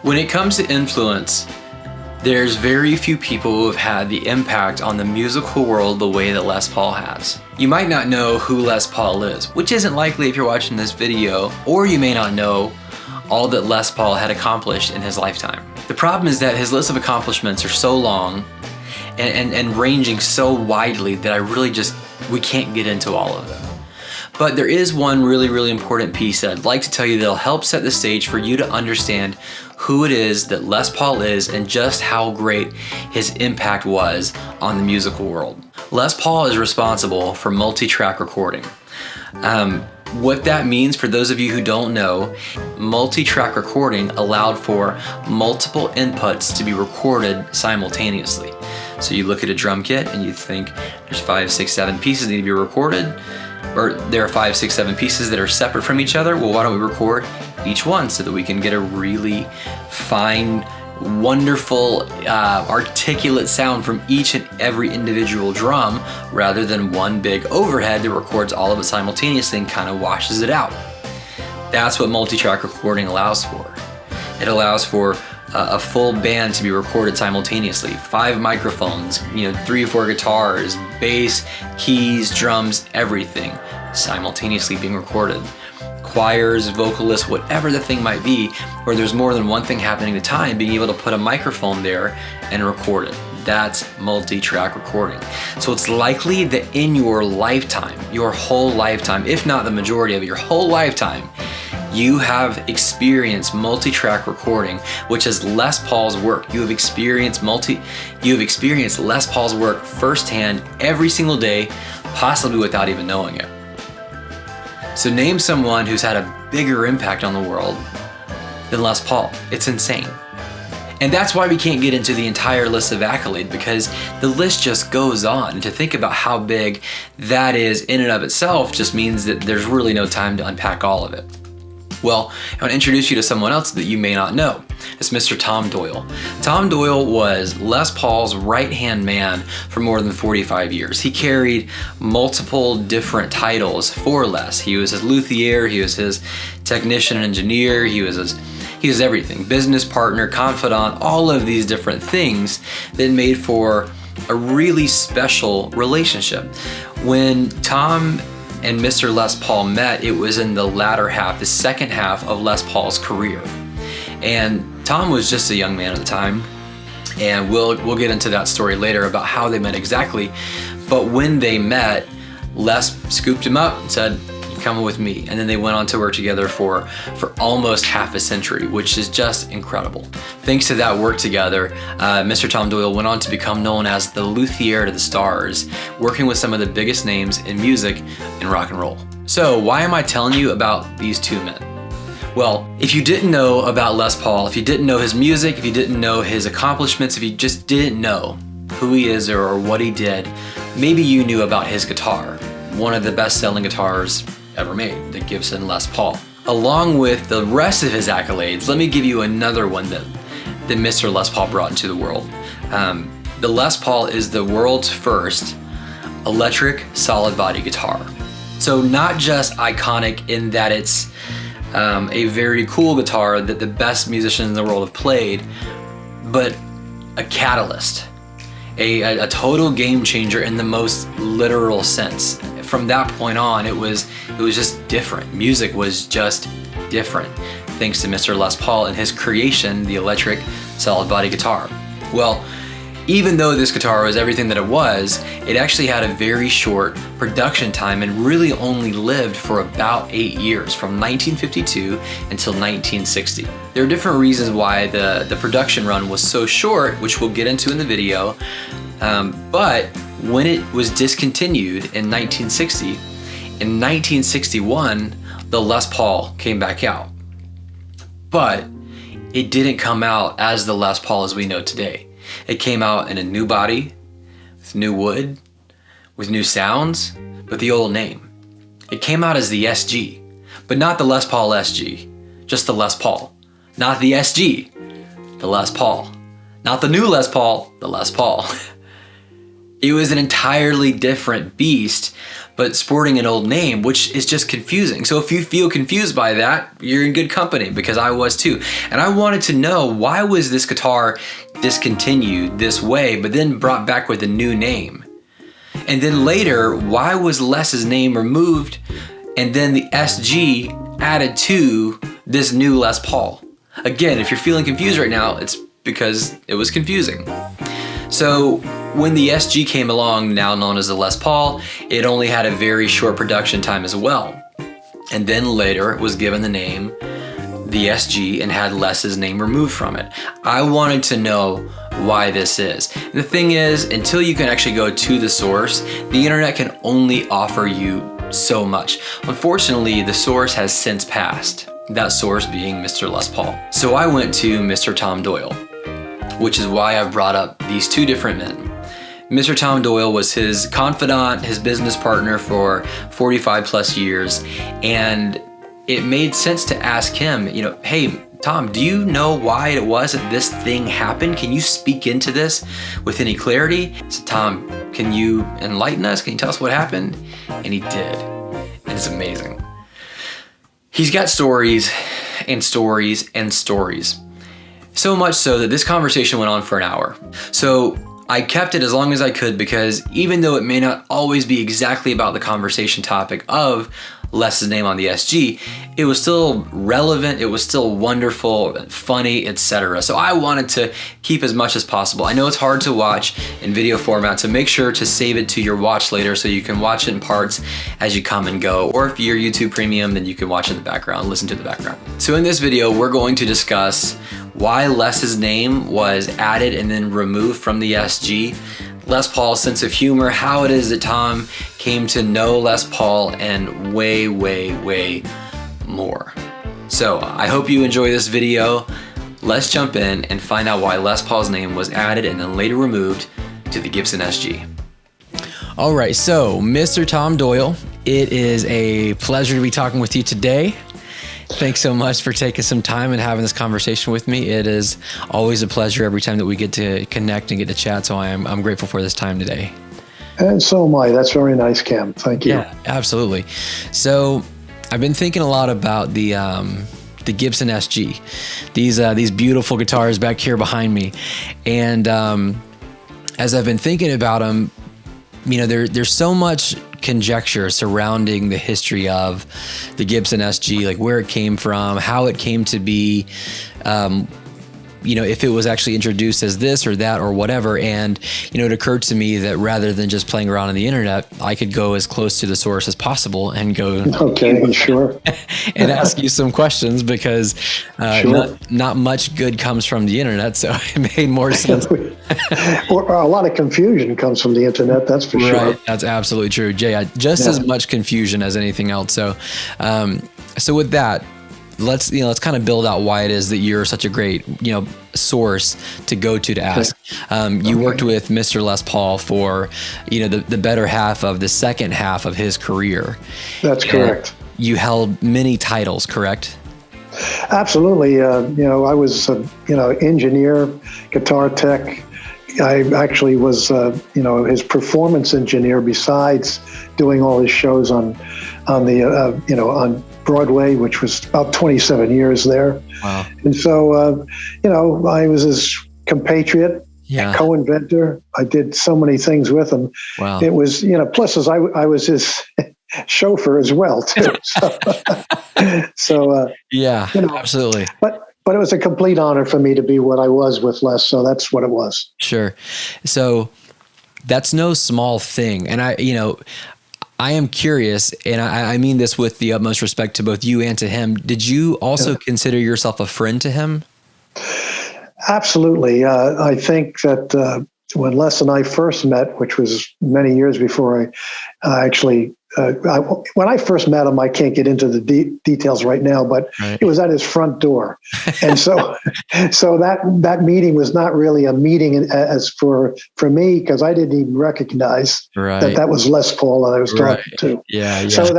When it comes to influence, there's very few people who have had the impact on the musical world the way that Les Paul has. You might not know who Les Paul is, which isn't likely if you're watching this video, or you may not know all that Les Paul had accomplished in his lifetime. The problem is that his list of accomplishments are so long and ranging so widely that we can't get into all of them. But there is one really important piece that I'd like to tell you that'll help set the stage for you to understand who it is that Les Paul is and just how great his impact was on the musical world. Les Paul is responsible for multi-track recording. What that means, for those of you who don't know, multi-track recording allowed for multiple inputs to be recorded simultaneously. So you look at a drum kit and you think there's 5, 6, 7 pieces that need to be recorded, or there are 5, 6, 7 pieces that are separate from each other. Well, why don't we record each one so that we can get a really fine, wonderful, articulate sound from each and every individual drum, rather than one big overhead that records all of it simultaneously and kind of washes it out. That's what multi-track recording allows for. It allows for a full band to be recorded simultaneously. 5 microphones, 3 or 4 guitars, bass, keys, drums, everything simultaneously being recorded. Choirs, vocalists, whatever the thing might be, where there's more than one thing happening at a time, being able to put a microphone there and record it. That's multi-track recording. So it's likely that in your lifetime, your whole lifetime, if not the majority of it, your whole lifetime, you have experienced multi-track recording, which is Les Paul's work. You have experienced Les Paul's work firsthand every single day, possibly without even knowing it. So name someone who's had a bigger impact on the world than Les Paul. It's insane. And that's why we can't get into the entire list of accolades, because the list just goes on. And to think about how big that is in and of itself just means that there's really no time to unpack all of it. Well, I want to introduce you to someone else that you may not know. It's Mr. Tom Doyle. Tom Doyle was Les Paul's right-hand man for more than 45 years. He carried multiple different titles for Les. He was his luthier, he was his technician and engineer, he was everything. Business partner, confidant, all of these different things that made for a really special relationship. When Tom and Mr. Les Paul met, it was in the latter half, the second half of Les Paul's career. And Tom was just a young man at the time, and we'll get into that story later about how they met exactly. But when they met, Les scooped him up and said, "You're coming with me." And then they went on to work together for almost half a century, which is just incredible. Thanks to that work together, Mr. Tom Doyle went on to become known as the luthier to the stars, working with some of the biggest names in music and rock and roll. So why am I telling you about these two men? Well, if you didn't know about Les Paul, if you didn't know his music, if you didn't know his accomplishments, if you just didn't know who he is or what he did, maybe you knew about his guitar, one of the best-selling guitars ever made, the Gibson Les Paul. Along with the rest of his accolades, let me give you another one that Mr. Les Paul brought into the world. The Les Paul is the world's first electric solid body guitar. So not just iconic in that it's a very cool guitar that the best musicians in the world have played, but a catalyst, a total game changer in the most literal sense. From that point on, it was just different. Music was just different, thanks to Mr. Les Paul and his creation, the electric solid body guitar. Well, even though this guitar was everything that it was, it actually had a very short production time and really only lived for about 8 years, from 1952 until 1960. There are different reasons why the production run was so short, which we'll get into in the video, but when it was discontinued in 1960, in 1961, the Les Paul came back out. But it didn't come out as the Les Paul as we know today. It came out in a new body, with new wood, with new sounds, but the old name. It came out as the SG, but not the Les Paul SG, just the Les Paul. Not the SG, the Les Paul. Not the new Les Paul, the Les Paul. It was an entirely different beast, but sporting an old name, which is just confusing. So if you feel confused by that, you're in good company, because I was too. And I wanted to know, why was this guitar discontinued this way, but then brought back with a new name? And then later, why was Les's name removed and then the SG added to this new Les Paul? Again, if you're feeling confused right now, it's because it was confusing. So when the SG came along, now known as the Les Paul, it only had a very short production time as well. And then later it was given the name the SG and had Les's name removed from it. I wanted to know why this is. And the thing is, until you can actually go to the source, the internet can only offer you so much. Unfortunately, the source has since passed, that source being Mr. Les Paul. So I went to Mr. Tom Doyle, which is why I've brought up these two different men. Mr. Tom Doyle was his confidant, his business partner for 45 plus years, and it made sense to ask him, hey, Tom, do you know why it was that this thing happened? Can you speak into this with any clarity? So Tom, can you enlighten us? Can you tell us what happened? And he did. And it's amazing. He's got stories and stories and stories. So much so that this conversation went on for an hour. So I kept it as long as I could, because even though it may not always be exactly about the conversation topic of Les's name on the SG, it was still relevant, it was still wonderful, funny, etc. So I wanted to keep as much as possible. I know it's hard to watch in video format, so make sure to save it to your watch later so you can watch it in parts as you come and go. Or if you're YouTube Premium, then you can watch in the background, listen to the background. So in this video, we're going to discuss why Les's name was added and then removed from the SG, Les Paul's sense of humor, how it is that Tom came to know Les Paul, and way, way, way more. So I hope you enjoy this video. Let's jump in and find out why Les Paul's name was added and then later removed to the Gibson SG. All right, so Mr. Tom Doyle, it is a pleasure to be talking with you today. Thanks so much for taking some time and having this conversation with me. It is always a pleasure every time that we get to connect and get to chat. So I'm grateful for this time today. And so am I. That's very nice, Cam. Thank you. Yeah, absolutely. So I've been thinking a lot about the Gibson SG, these beautiful guitars back here behind me, and as I've been thinking about them, there's so much conjecture surrounding the history of the Gibson SG, like where it came from, how it came to be, if it was actually introduced as this or that or whatever. And, it occurred to me that rather than just playing around on the internet, I could go as close to the source as possible and go, okay, sure, and ask you some questions, because sure. not much good comes from the internet. So it made more sense. Or a lot of confusion comes from the internet. That's for sure. Right. That's absolutely true. Jay, as much confusion as anything else. So, so with that, let's kind of build out why it is that you're such a great, source to go to ask. You worked with Mr. Les Paul for, the better half of the second half of his career. That's correct. You held many titles, correct? Absolutely. I was, engineer, guitar tech. I actually was, his performance engineer, besides doing all his shows on on Broadway, which was about 27 years there. Wow. And so, I was his compatriot, co-inventor. I did so many things with him. Wow. It was, plus as I was his chauffeur as well, too. So, absolutely. But it was a complete honor for me to be what I was with Les. So that's what it was. Sure. So that's no small thing. And I am curious, and I mean this with the utmost respect to both you and to him. Did you also consider yourself a friend to him? Absolutely. I think that when Les and I first met, which was many years before I actually, when I first met him, I can't get into the details right now, but it was at his front door. And so that meeting was not really a meeting as for me, because I didn't even recognize that was Les Paul that I was talking to. Yeah. So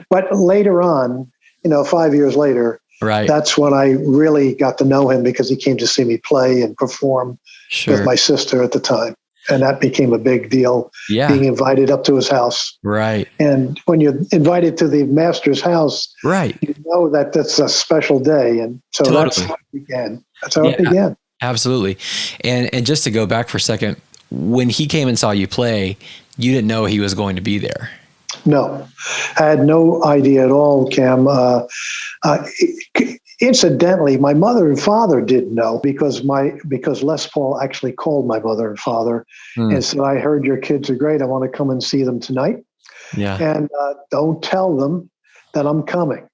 but later on, 5 years later, that's when I really got to know him, because he came to see me play and perform with my sister at the time. And that became a big deal, Yeah. being invited up to his house. Right. And when you're invited to the master's house, Right. you know that that's a special day. And so that's Totally. how it began. That's how it began. Absolutely. And just to go back for a second, when he came and saw you play, you didn't know he was going to be there. No, I had no idea at all, Cam. Incidentally, my mother and father didn't know because Les Paul actually called my mother and father and said, "I heard your kids are great. I want to come and see them tonight. Yeah. And don't tell them that I'm coming."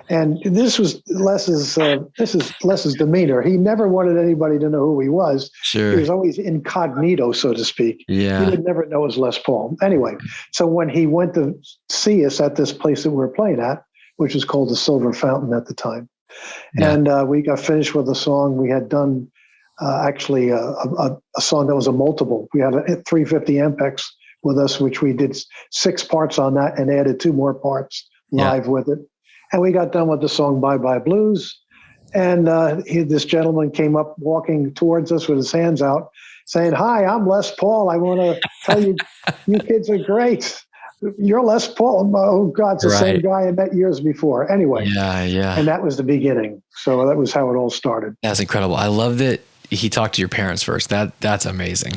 And this was Les's demeanor. He never wanted anybody to know who he was. Sure. He was always incognito, so to speak. Yeah. You would never know it was Les Paul. Anyway, so when he went to see us at this place that we were playing at, which was called the Silver Fountain at the time, and we got finished with a song. We had done actually a song that was a multiple. We had a 350 Ampex with us, which we did 6 parts on that and added 2 more parts live with it. And we got done with the song Bye Bye Blues. And this gentleman came up walking towards us with his hands out saying, "Hi, I'm Les Paul. I want to tell you, you kids are great. You're Les Paul." Oh, God, it's the same guy I met years before. Anyway. Yeah. And that was the beginning. So that was how it all started. That's incredible. I love that he talked to your parents first. That's amazing.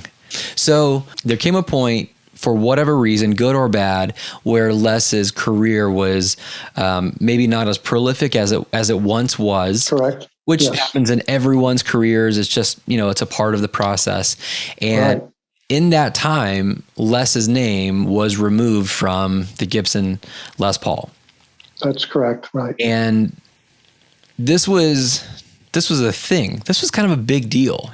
So there came a point, for whatever reason, good or bad, where Les's career was maybe not as prolific as it once was. Correct. Which happens in everyone's careers. It's just, it's a part of the process. And in that time, Les's name was removed from the Gibson Les Paul. That's correct. Right. And this was a thing. This was kind of a big deal,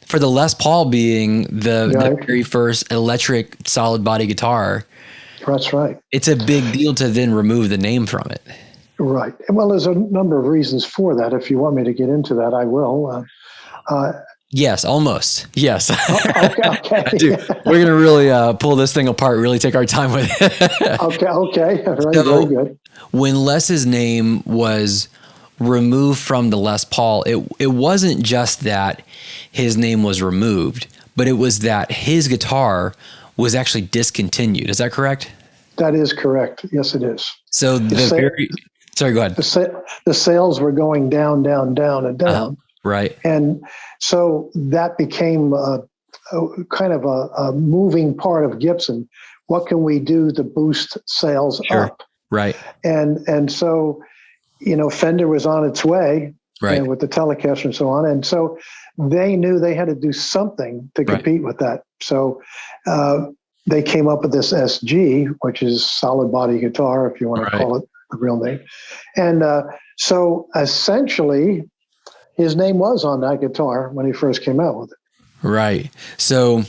for the Les Paul being the very first electric solid body guitar. That's right. It's a big deal to then remove the name from it. Right. Well, there's a number of reasons for that. If you want me to get into that, I will. Yes, almost. Yes. Okay. I do. We're going to really pull this thing apart, really take our time with it. Okay. Very good. When Les's name was removed from the Les Paul, it wasn't just that his name was removed, but it was that his guitar was actually discontinued. Is that correct? That is correct. Yes, it is. So sorry, go ahead. The sales were going down, and down. Right. And so that became kind of a moving part of Gibson. What can we do to boost sales up? Right. And so, Fender was on its way with the Telecaster and so on. And so they knew they had to do something to compete with that. So they came up with this SG, which is solid body guitar, if you want to call it the real name. And so essentially, his name was on that guitar when he first came out with it. Right. So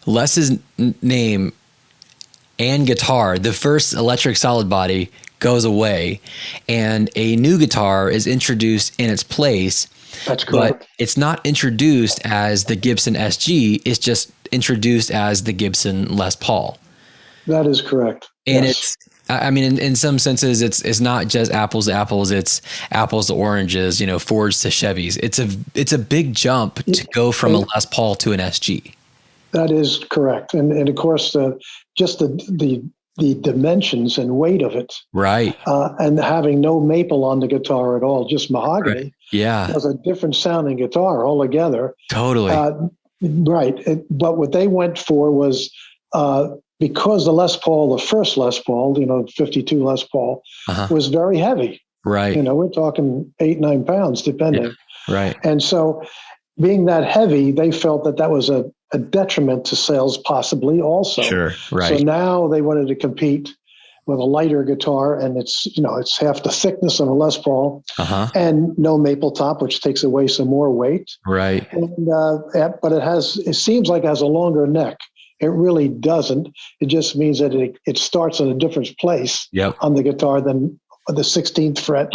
Les's name and guitar, the first electric solid body, goes away, and a new guitar is introduced in its place. That's correct. But it's not introduced as the Gibson SG. It's just introduced as the Gibson Les Paul. That is correct. And in some senses, it's not just apples to apples. It's apples to oranges, Fords to Chevys. It's a big jump to go from a Les Paul to an SG. That is correct. And of course, just the dimensions and weight of it. Right. And having no maple on the guitar at all, just mahogany. Right. Yeah. It was a different sounding guitar altogether. Totally. Right. But what they went for was, because the Les Paul, the first Les Paul, 52 Les Paul, was very heavy. Right. We're talking 8-9 pounds, depending. Yeah. Right. And so being that heavy, they felt that was a detriment to sales possibly also. Sure. Right. So now they wanted to compete with a lighter guitar, and it's half the thickness of a Les Paul, and no maple top, which takes away some more weight. Right. And but it seems like it has a longer neck. It really doesn't. It just means that it starts in a different place on the guitar than the 16th fret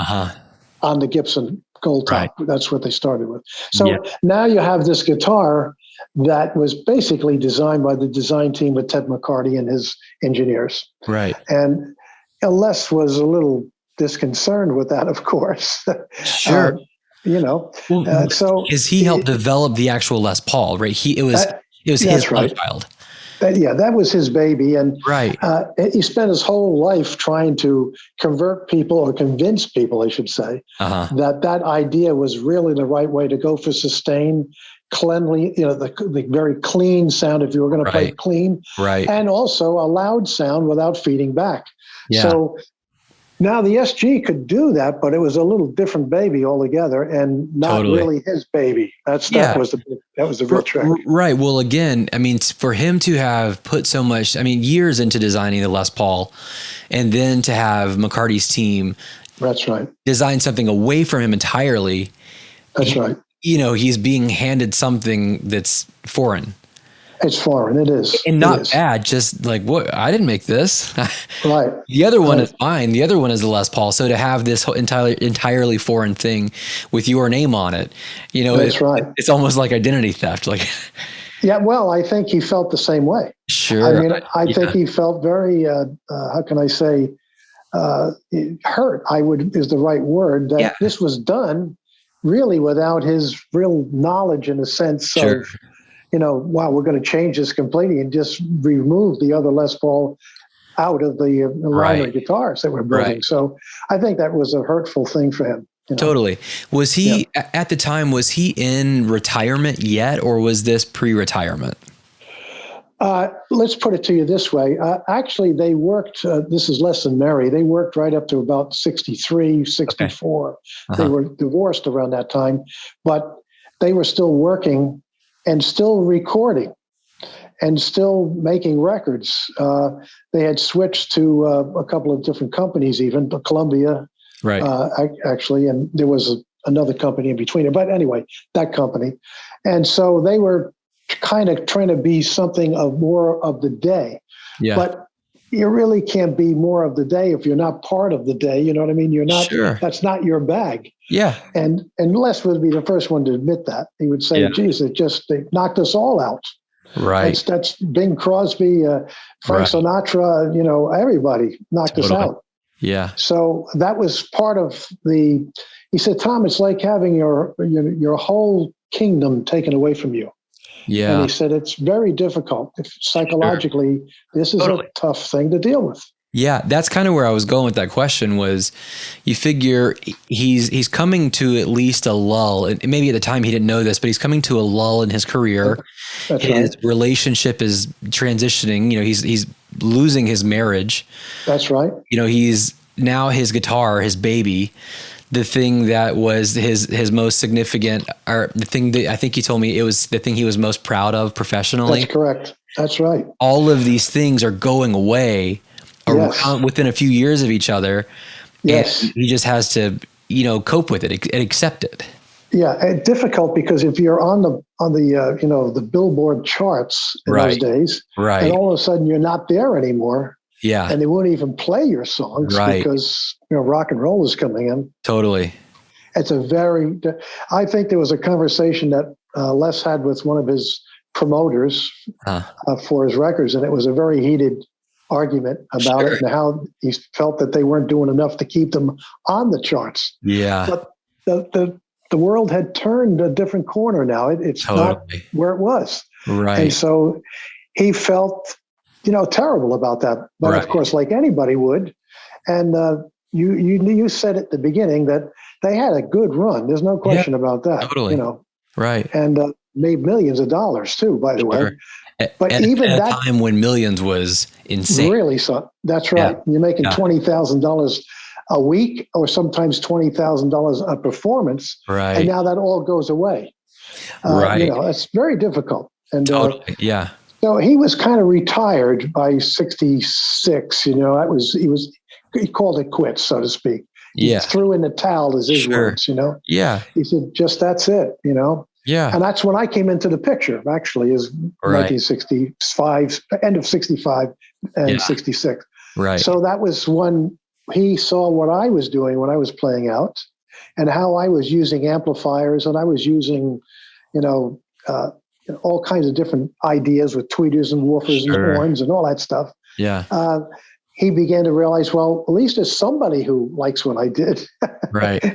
on the Gibson Gold Top. Right. That's what they started with. So now you have this guitar that was basically designed by the design team with Ted McCarty and his engineers. Right. And Les was a little disconcerted with that, of course. Sure. you know. Well, So is he helped develop the actual Les Paul, right? It was his love child. That was his baby. And Right. he spent his whole life trying to convert people, or convince people, I should say, that idea was really the right way to go for sustain, cleanly, the very clean sound if you were going to play clean, and also a loud sound without feeding back. Yeah. So now the SG could do that, but it was a little different baby altogether, and not really his baby. That was the real trick. Right. Well, again, I mean, for him to have put so much, I mean, years into designing the Les Paul, and then to have McCarty's team, that's right, design something away from him entirely. That's right. He's being handed something that's foreign. It's foreign. It is. And not bad. Just like, what? I didn't make this. Right. The other one is mine. The other one is the Les Paul. So to have this entirely foreign thing with your name on it, that's right. It's almost like identity theft. Like, yeah. Well, I think he felt the same way. Sure. I mean, I think he felt very, how can I say, hurt, is the right word, that this was done really without his real knowledge, in a sense of, wow, we're going to change this completely and just remove the other Les Paul out of the line of guitars that we're building. So I think that was a hurtful thing for him. Totally. Was he, at the time, was he in retirement yet, or was this pre-retirement? Let's put it to you this way. Actually, they worked, this is less than merry, they worked right up to about 63, 64. They were divorced around that time, but they were still working and still recording and still making records. They had switched to a couple of different companies, even Columbia, actually, and there was another company in between it. But anyway, that company. And so they were kind of trying to be something of more of the day. Yeah. But you really can't be more of the day if you're not part of the day. You know what I mean? You're not, that's not your bag. Yeah. And Les would be the first one to admit that. He would say, geez, they knocked us all out. Right. That's Bing Crosby, Frank Sinatra, everybody knocked us out. Yeah. So that was part of he said, Tom, it's like having your whole kingdom taken away from you. Yeah. And he said, it's very difficult. Psychologically, this is a tough thing to deal with. Yeah, that's kind of where I was going with that question. Was you figure he's coming to at least a lull, and maybe at the time he didn't know this, but he's coming to a lull in his career. His relationship is transitioning. He's losing his marriage. That's right. He's now his guitar, his baby, the thing that was his most significant, or the thing that I think he told me it was the thing he was most proud of professionally. That's correct. That's right. All of these things are going away. Within a few years of each other. Yes. And he just has to, cope with it and accept it. Yeah. And difficult because if you're on the Billboard charts in those days, and all of a sudden you're not there anymore. Yeah. And they won't even play your songs because, rock and roll is coming in. Totally. It's I think there was a conversation that Les had with one of his promoters for his records, and it was a very heated argument about it and how he felt that they weren't doing enough to keep them on the charts. Yeah. But the world had turned a different corner now. It's not where it was. Right. And so he felt, terrible about that. But of course, like anybody would. And you said at the beginning that they had a good run. There's no question about that. Totally. Right. And made millions of dollars too, by the way. But even at a time when millions was insane. Really, so that's right. You're making $20,000 a week, or sometimes $20,000 a performance, and now that all goes away. It's very difficult. And so he was kind of retired by 66. He called it quits, so to speak. He threw in the towel, as his words. Yeah. He said, just that's it. Yeah. And that's when I came into the picture, actually, is 1965, end of 65 and 66. Right. So that was when he saw what I was doing when I was playing out and how I was using amplifiers, and I was using, all kinds of different ideas with tweeters and woofers and horns and all that stuff. Yeah. He began to realize, well, at least there's somebody who likes what I did,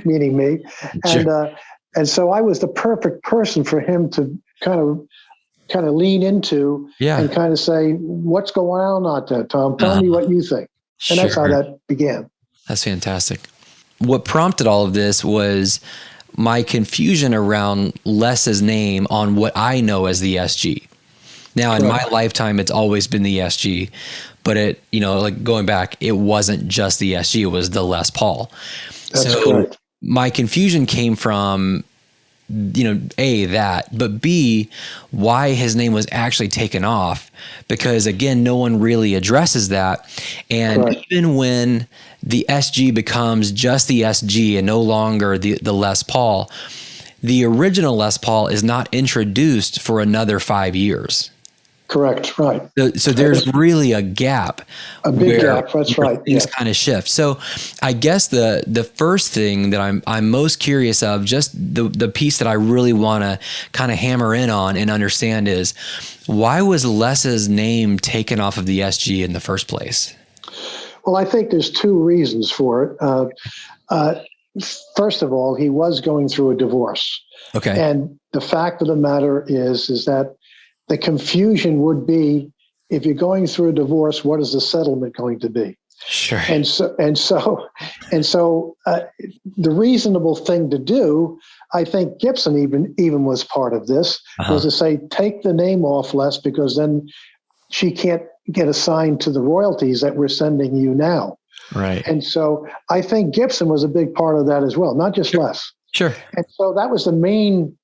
meaning me. And And so I was the perfect person for him to kind of lean into and kind of say, what's going on out there, Tom? Tell me what you think. And that's how that began. That's fantastic. What prompted all of this was my confusion around Les's name on what I know as the SG. Now, in my lifetime, it's always been the SG, but it, like going back, it wasn't just the SG, it was the Les Paul. That's correct. My confusion came from, A, that, but B, why his name was actually taken off, because again, no one really addresses that. And even when the SG becomes just the SG and no longer the Les Paul, the original Les Paul is not introduced for another 5 years. Correct. Right. So there's really a gap. A big gap. That's right. Things kind of shift. So I guess the first thing that I'm most curious of, just the piece that I really want to kind of hammer in on and understand is, why was Les's name taken off of the SG in the first place? Well, I think there's two reasons for it. First of all, he was going through a divorce. Okay. And the fact of the matter is that the confusion would be, if you're going through a divorce, what is the settlement going to be? Sure. And so the reasonable thing to do, I think Gibson even was part of this, was to say, take the name off, Les, because then she can't get assigned to the royalties that we're sending you now. Right. And so I think Gibson was a big part of that as well, not just Les. Sure. And so that was the main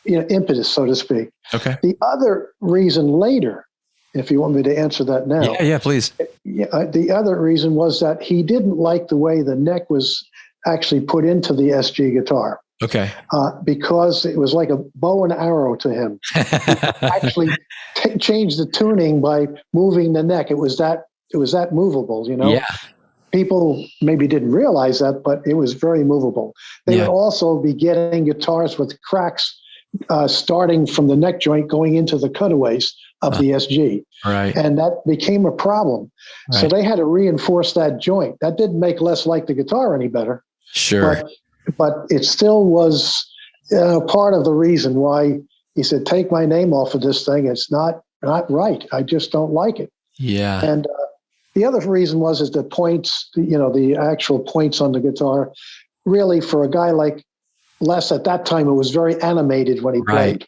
impetus, so to speak. Okay. The other reason later, if you want me to answer that now. Yeah, please. The other reason was that he didn't like the way the neck was actually put into the SG guitar. Okay. Because it was like a bow and arrow to him. He actually changed the tuning by moving the neck. It was that movable, Yeah. People maybe didn't realize that, but it was very movable. They would also be getting guitars with cracks starting from the neck joint going into the cutaways of the SG. Right. And that became a problem. Right. So they had to reinforce that joint. That didn't make Les like the guitar any better. Sure. But it still was part of the reason why he said, take my name off of this thing. It's not right. I just don't like it. Yeah. And the other reason is the points, the actual points on the guitar, really for a guy like Les at that time, it was very animated when he played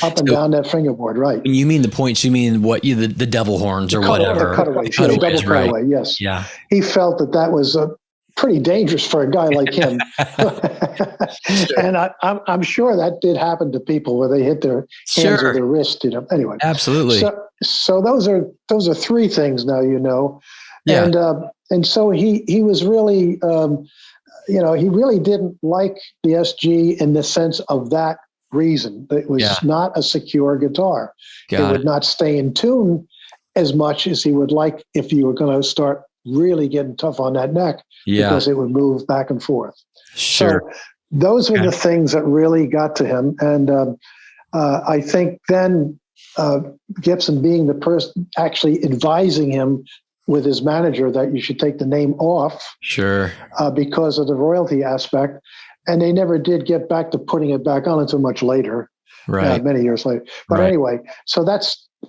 up and down that fingerboard. Right. When you mean the points, you mean what the devil horns or whatever. The cutaways, double cutaway. Yes. Yeah. He felt that was pretty dangerous for a guy like him. And I'm sure that did happen to people where they hit their hands or their wrist. Anyway. Absolutely. So those are three things now. Yeah. And so he was really. He really didn't like the SG in the sense of that reason. It was not a secure guitar. It would not stay in tune as much as he would like if you were going to start really getting tough on that neck, because it would move back and forth. Sure. So those were the things that really got to him. And I think then Gibson, being the person actually advising him with his manager that you should take the name off, because of the royalty aspect, and they never did get back to putting it back on until much later, many years later. But anyway, so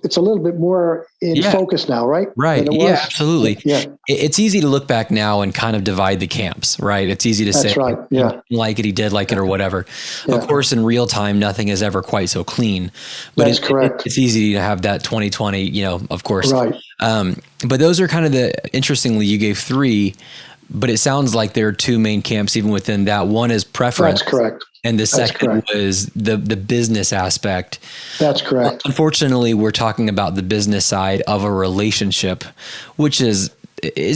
it's a little bit more in focus now, right? Right. Yeah, absolutely. Yeah. It's easy to look back now and kind of divide the camps, right? It's easy to say, right. Yeah. He did like it or whatever. Yeah. Of course, in real time, nothing is ever quite so clean, but that's correct. It's easy to have that 2020, of course. Right. But those are kind of interestingly, you gave three, but it sounds like there are two main camps even within that. One is preference. That's correct. And the second was the business aspect. That's correct. Unfortunately, we're talking about the business side of a relationship, which is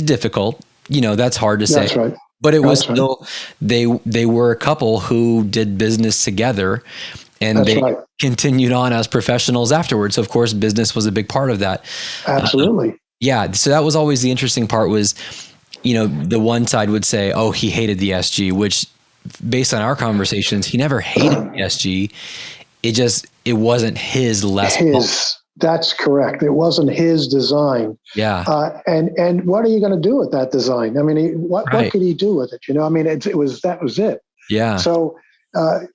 difficult. That's hard to say. That's right. But it was still, they were a couple who did business together, and they continued on as professionals afterwards. So of course, business was a big part of that. Absolutely. So that was always the interesting part was, the one side would say, oh, he hated the SG, which based on our conversations, he never hated the SG. It wasn't his Les Paul. That's correct. It wasn't his design. Yeah. And what are you going to do with that design? I mean, what could he do with it? That was it. Yeah. So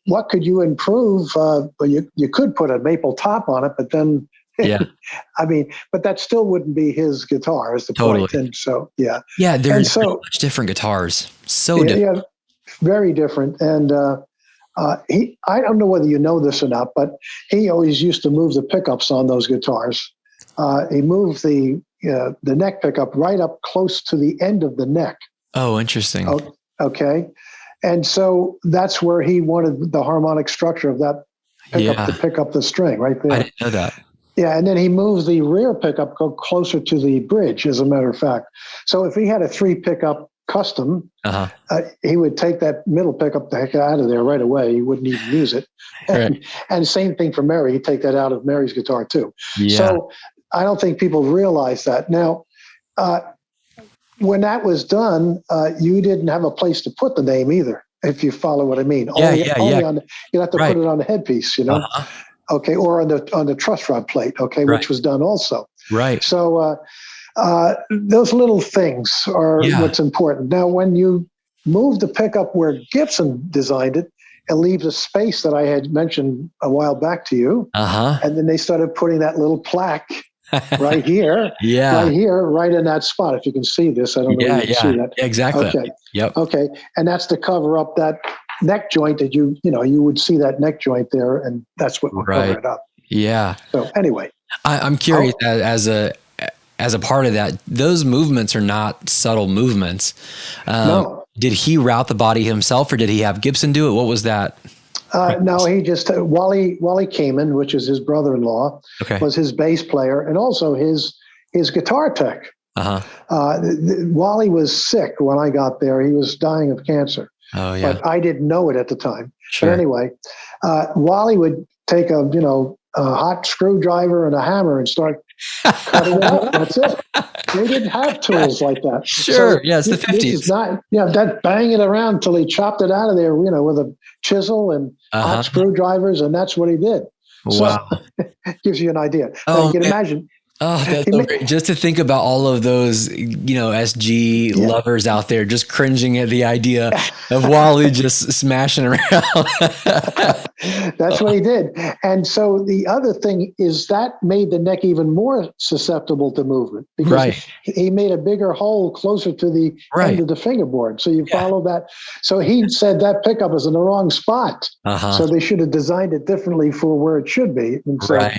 what could you improve? Well, you could put a maple top on it, but then, Yeah, I mean, but that still wouldn't be his guitar, is the totally. point. And so, yeah. Yeah, they're And so, much different guitars. So yeah, different. yeah, very different. And I don't know whether you know this or not, but he always used to move the pickups on those guitars. He moved the neck pickup right up close to the end of the neck. Oh, interesting. Okay. And so that's where he wanted the harmonic structure of that pickup to pick up the string right there. I didn't know that. Yeah, and then he moves the rear pickup go closer to the bridge, as a matter of fact. So if he had a 3 pickup custom, he would take that middle pickup the heck out of there right away. He wouldn't even use it. And same thing for Mary. He'd take that out of Mary's guitar too. Yeah. So I don't think people realize that. Now, when that was done, you didn't have a place to put the name either, if you follow what I mean. You have to put it on the headpiece, okay, or on the truss rod plate, okay, which was done also. Right. So those little things are what's important. Now, when you move the pickup where Gibson designed it, it leaves a space that I had mentioned a while back to you, and then they started putting that little plaque right here, right in that spot. If you can see this, I don't know if you can see that. Exactly. Okay. Yep. Okay. And that's to cover up that neck joint that you would see that neck joint there, and that's what will cover it up. Yeah. So anyway, I'm curious as a part of that, those movements are not subtle movements. No. Did he route the body himself, or did he have Gibson do it? What was that? No, he just Wally Kamen, which is his brother-in-law, was his bass player and also his guitar tech. Wally was sick when I got there. He was dying of cancer. Oh yeah, but I didn't know it at the time. Sure. But anyway, Wally would take a hot screwdriver and a hammer and start cutting it up. That's it. They didn't have tools like that. Sure. So it's the 50s. This is not, that bang it around until he chopped it out of there, with a chisel and hot screwdrivers, and that's what he did. Wow. So gives you an idea. Oh, you can imagine. Oh, that's so great. Just to think about all of those, SG lovers out there just cringing at the idea of Wally just smashing around. That's what he did. And so the other thing is that made the neck even more susceptible to movement, because he made a bigger hole closer to the end of the fingerboard. So you follow that. So he said that pickup was in the wrong spot. So they should have designed it differently for where it should be. And so,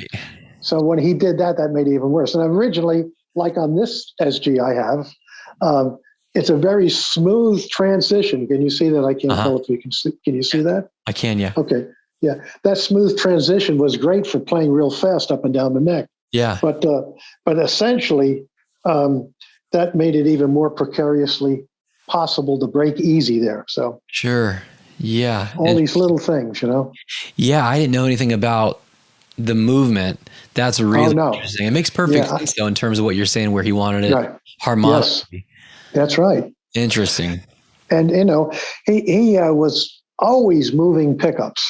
so when he did that, that made it even worse. And originally, like on this SG I have, it's a very smooth transition. Can you see that? I can't tell if you can see. Can you see that? I can, yeah. Okay. Yeah. That smooth transition was great for playing real fast up and down the neck. Yeah. But essentially, that made it even more precariously possible to break easy there. So sure. Yeah. All these little things, Yeah. I didn't know anything about the movement. That's really interesting. It makes perfect sense though, in terms of what you're saying, where he wanted it harmonically. Yes, that's right. Interesting. And he was always moving pickups.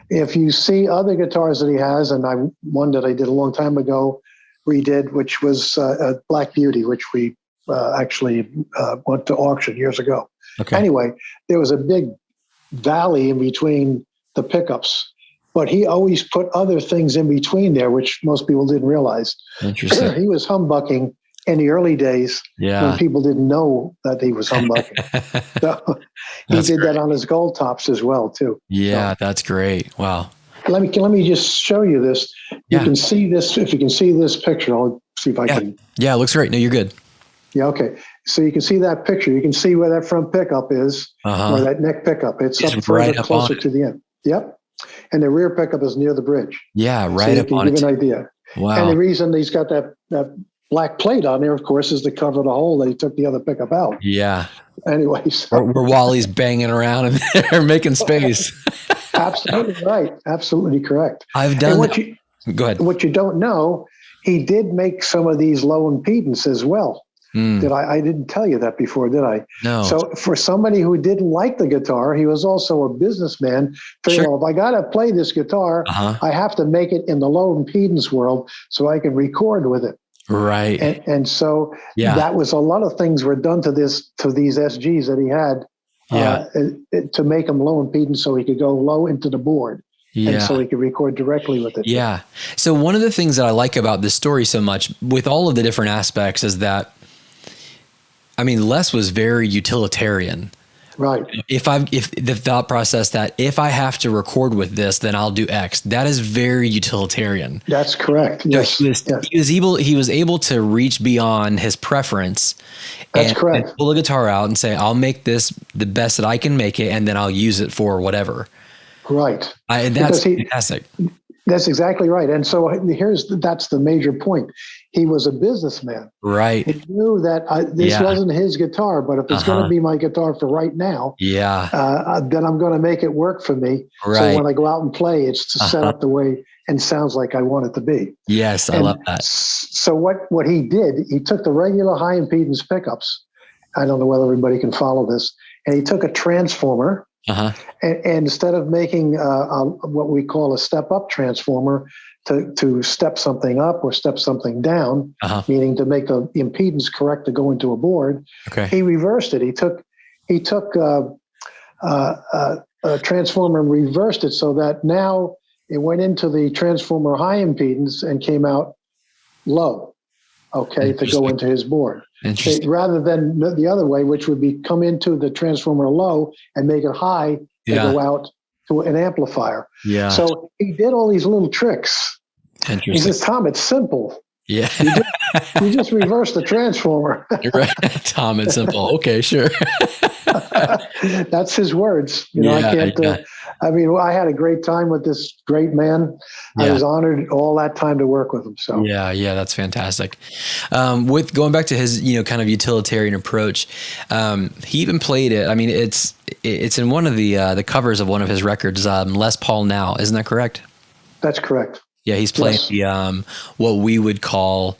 If you see other guitars that he has, and one that I did a long time ago redid, which was a Black Beauty, which we actually went to auction years ago. Anyway, there was a big valley in between the pickups, but he always put other things in between there, which most people didn't realize. Interesting. He was humbucking in the early days when people didn't know that he was humbucking. So he did that on his gold tops as well, too. Yeah, that's great. Wow. Let me just show you this. You can see this. If you can see this picture, I'll see if I can. Yeah, it looks great. No, you're good. Yeah, okay. So you can see that picture. You can see where that front pickup is, or that neck pickup. It's up further closer to the end. Yep. And the rear pickup is near the bridge. Yeah, right so up on it. Give an idea. Wow. And the reason he's got that black plate on there, of course, is to cover the hole that he took the other pickup out. Yeah. Anyways. Where Wally's banging around in there, making space. Absolutely right. Absolutely correct. I've done Go ahead. What you don't know, he did make some of these low impedance as well. I didn't tell you that before, did I? No. So for somebody who didn't like the guitar, he was also a businessman. Well, if I got to play this guitar, I have to make it in the low impedance world so I can record with it. Right. And so that was a lot of things were done to these SGs that he had Yeah. to make them low impedance so he could go low into the board. Yeah. And so he could record directly with it. Yeah. So one of the things that I like about this story so much, with all of the different aspects, is that, I mean, Les was very utilitarian. Right. If the thought process that if I have to record with this, then I'll do X, that is very utilitarian. That's correct. Yes. He was able to reach beyond his preference. That's correct. And pull a guitar out and say, I'll make this the best that I can make it, and then I'll use it for whatever. Right. And that's fantastic. That's exactly right. And so that's the major point. He was a businessman. Right. He knew that this wasn't his guitar, but if it's going to be my guitar for right now, then I'm going to make it work for me. Right. So when I go out and play, it's set up the way and sounds like I want it to be. Yes, I love that. So what he did, he took the regular high impedance pickups. I don't know whether everybody can follow this. And he took a transformer. And instead of making what we call a step-up transformer to step something up or step something down, meaning to make the impedance correct to go into a board, he reversed it. He took a transformer and reversed it so that now it went into the transformer high impedance and came out low, to go into his board. Rather than the other way, which would be come into the transformer low and make it high and go out to an amplifier. Yeah. So he did all these little tricks. He says, Tom, it's simple. Yeah. You just reverse the transformer. You're right. Tom, it's simple. Okay, sure. That's his words. I can't. I mean, I had a great time with this great man. I was honored all that time to work with him. So yeah, that's fantastic. With going back to his, kind of utilitarian approach, he even played it. I mean, it's in one of the covers of one of his records, Les Paul Now. Isn't that correct? That's correct. Yeah, he's playing the what we would call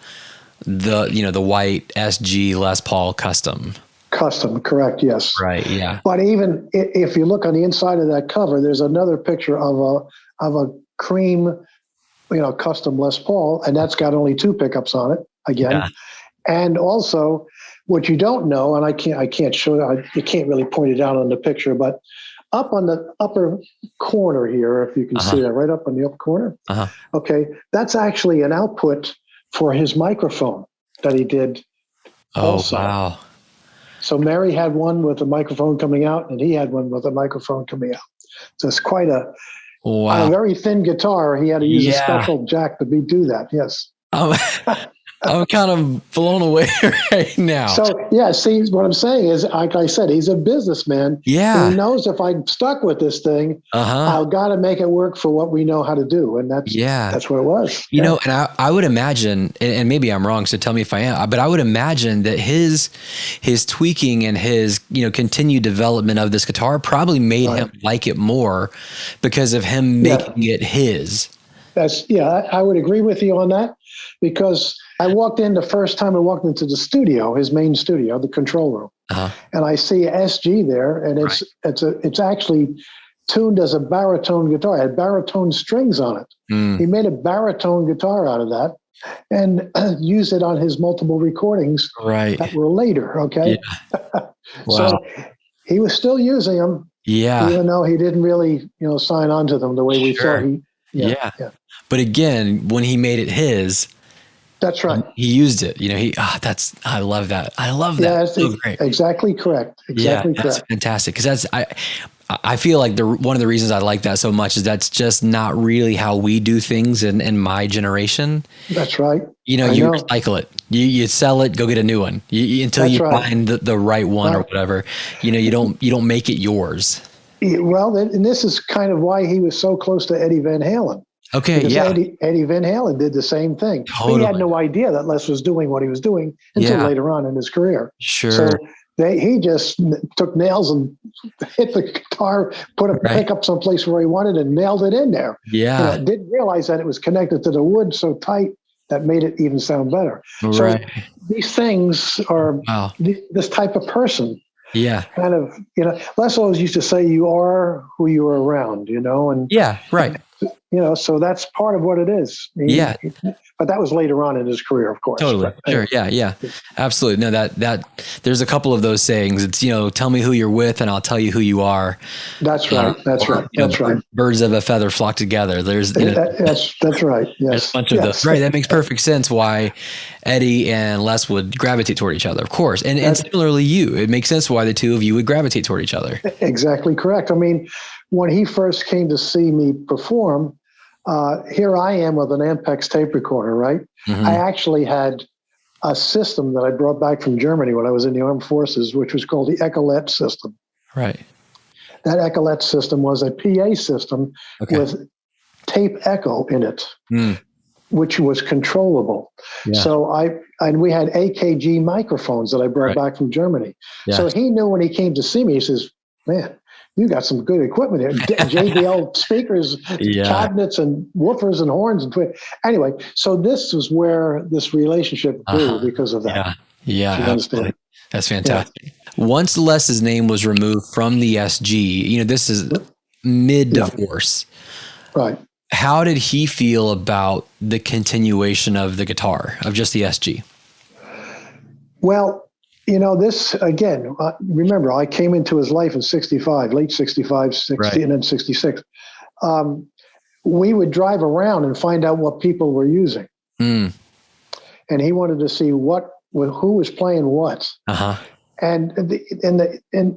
the white SG Les Paul custom. Custom, correct? Yes. Right. Yeah. But even if you look on the inside of that cover, there's another picture of a cream, custom Les Paul, and that's got only 2 pickups on it again. Yeah. And also, what you don't know, and I can't show, you can't really point it out on the picture, but up on the upper corner here, if you can see that, right up on the upper corner. Okay, that's actually an output for his microphone that he did. Oh, also. Wow. So Mary had one with a microphone coming out, and he had one with a microphone coming out. So it's quite a very thin guitar. He had to use a special jack to do that. Yes. I'm kind of blown away right now. So see, what I'm saying is, like I said, he's a businessman. Yeah. He knows if I'm stuck with this thing, I've got to make it work for what we know how to do. And that's what it was. And I would imagine, and maybe I'm wrong, so tell me if I am, but I would imagine that his tweaking and his, continued development of this guitar probably made him like it more because of him making it his. I would agree with you on that, because the first time I walked into the studio, his main studio, the control room, and I see SG there, and it's actually tuned as a baritone guitar. It had baritone strings on it. He made a baritone guitar out of that and used it on his multiple recordings that were later. Okay. Yeah. Wow. So he was still using them. Yeah. Even though he didn't really, sign on to them the way we thought he. Yeah. But again, when he made it his, that's right. He used it. I love that. I love that. Yeah, that's so great. Exactly correct. Exactly correct. That's fantastic. Because I feel like one of the reasons I like that so much is that's just not really how we do things in my generation. That's right. You recycle it. You sell it, go get a new one until you find the right one or whatever. You don't make it yours. Well, and this is kind of why he was so close to Eddie Van Halen. Okay, because Eddie Van Halen did the same thing. Totally. He had no idea that Les was doing what he was doing until later on in his career. Sure. So he just took nails and hit the guitar, put a pickup someplace where he wanted and nailed it in there. Yeah. Didn't realize that it was connected to the wood so tight that made it even sound better. Right. So these things are this type of person. Yeah. Kind of, Les always used to say, you are who you are around, and So that's part of what it is. But that was later on in his career, of course. Totally. But, sure. Yeah. Absolutely. No, that there's a couple of those sayings. It's, tell me who you're with and I'll tell you who you are. That's right. That's right. That's right. Birds of a feather flock together. There's, that's right. Yes. There's a bunch of those. Right. That makes perfect sense why Eddie and Les would gravitate toward each other, of course. And similarly, it makes sense why the two of you would gravitate toward each other. Exactly correct. I mean, when he first came to see me perform, here I am with an Ampex tape recorder, right? Mm-hmm. I actually had a system that I brought back from Germany when I was in the armed forces, which was called the Ecolette system. Right. That Ecolette system was a PA system with tape echo in it, which was controllable. Yeah. So we had AKG microphones that I brought back from Germany. Yeah. So he knew when he came to see me, he says, man, you got some good equipment here. JBL speakers, cabinets, and woofers and horns and anyway. So this is where this relationship grew because of that. Yeah, absolutely. That's fantastic. Yeah. Once Les's name was removed from the SG, this is mid-divorce. Right. How did he feel about the continuation of the guitar, of just the SG? Well, this, again, remember, I came into his life in 65, late 65, 60, and then 66. We would drive around and find out what people were using. And he wanted to see who was playing what. Uh-huh. And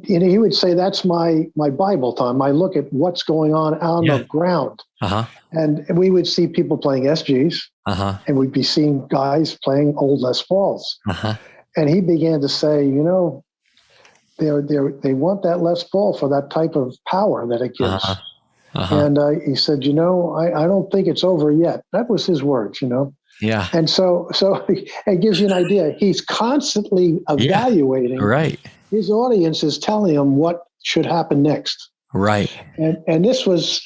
he would say, that's my Bible time. I look at what's going on the ground. Uh-huh. And we would see people playing SGs. Uh-huh. And we'd be seeing guys playing old Les Pauls. Uh-huh. And he began to say, they want that Les Paul for that type of power that it gives. Uh-huh. Uh-huh. And he said, I don't think it's over yet. That was his words, Yeah. And so it gives you an idea. He's constantly evaluating. Right. His audience is telling him what should happen next. Right. And this was,